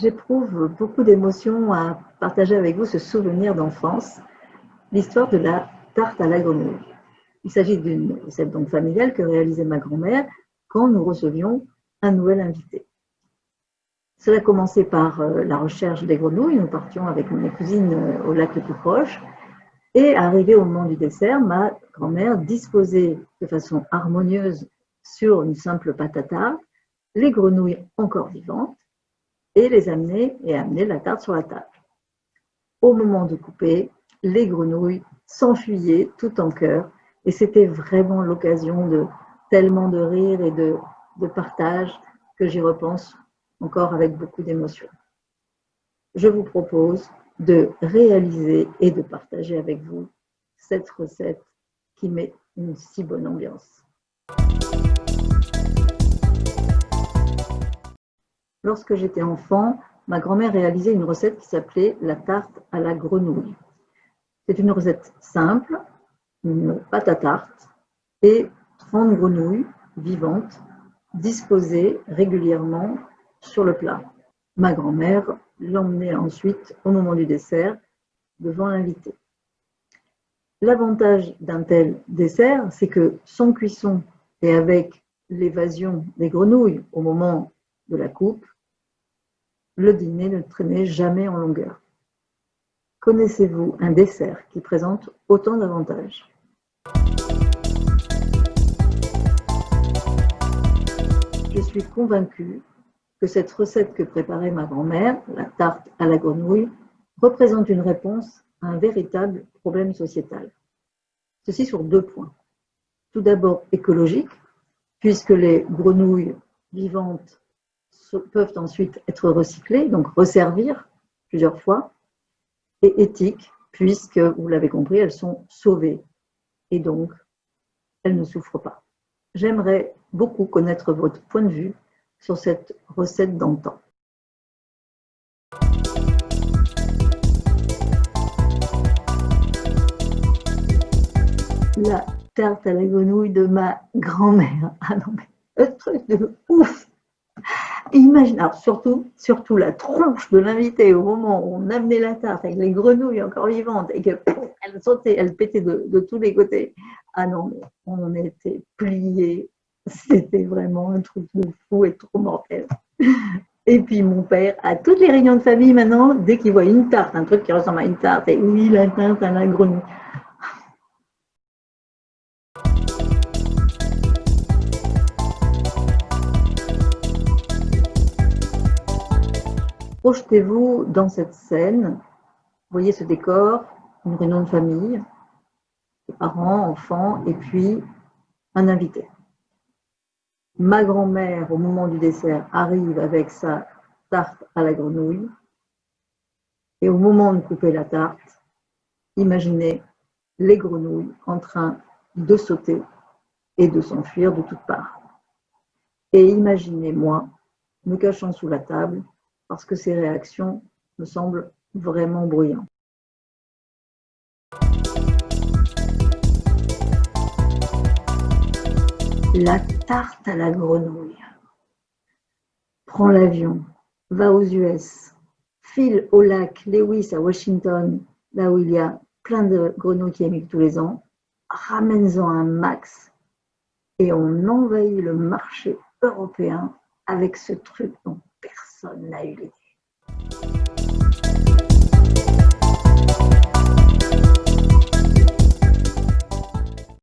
J'éprouve beaucoup d'émotions à partager avec vous ce souvenir d'enfance, l'histoire de la tarte à la grenouille. Il s'agit d'une recette donc familiale que réalisait ma grand-mère quand nous recevions un nouvel invité. Cela commençait par la recherche des grenouilles. Nous partions avec mes cousines au lac le plus proche. Et arrivé au moment du dessert, ma grand-mère disposait de façon harmonieuse sur une simple pâte à tarte les grenouilles encore vivantes et les amener et amener la tarte sur la table. Au moment de couper, les grenouilles s'enfuyaient tout en chœur et c'était vraiment l'occasion de tellement de rire et de partage que j'y repense encore avec beaucoup d'émotion. Je vous propose de réaliser et de partager avec vous cette recette qui met une si bonne ambiance. Lorsque j'étais enfant, ma grand-mère réalisait une recette qui s'appelait la tarte à la grenouille. C'est une recette simple, une pâte à tarte et 30 grenouilles vivantes disposées régulièrement sur le plat. Ma grand-mère l'emmenait ensuite, au moment du dessert, devant l'invité. L'avantage d'un tel dessert, c'est que sans cuisson et avec l'évasion des grenouilles au moment de la coupe, le dîner ne traînait jamais en longueur. Connaissez-vous un dessert qui présente autant d'avantages? Je suis convaincue que cette recette que préparait ma grand-mère, la tarte à la grenouille, représente une réponse à un véritable problème sociétal. Ceci sur 2 points. Tout d'abord écologique, puisque les grenouilles vivantes peuvent ensuite être recyclées, donc resservir plusieurs fois, et éthique, puisque, vous l'avez compris, elles sont sauvées, et donc elles ne souffrent pas. J'aimerais beaucoup connaître votre point de vue sur cette recette d'antan. La tarte à la grenouille de ma grand-mère. Ah non, mais un truc de ouf! Imagine, alors surtout la tronche de l'invité au moment où on amenait la tarte avec les grenouilles encore vivantes et qu'elles sautaient, elles pétaient de tous les côtés. Ah non, mais on était pliés. C'était vraiment un truc de fou et trop mortel. Et puis mon père, à toutes les réunions de famille maintenant, dès qu'il voit une tarte, un truc qui ressemble à une tarte, et oui, la tarte à la grenouille. Projetez-vous dans cette scène, voyez ce décor, une réunion de famille, les parents, enfants, et puis un invité. Ma grand-mère, au moment du dessert, arrive avec sa tarte à la grenouille, et au moment de couper la tarte, imaginez les grenouilles en train de sauter et de s'enfuir de toutes parts. Et imaginez-moi me cachant sous la table, parce que ces réactions me semblent vraiment bruyantes. La tarte à la grenouille. Prends l'avion, va aux US, file au lac Lewis à Washington, là où il y a plein de grenouilles qui émigrent tous les ans, ramène-en un max et on envahit le marché européen avec ce truc dont personne n'a eu l'idée.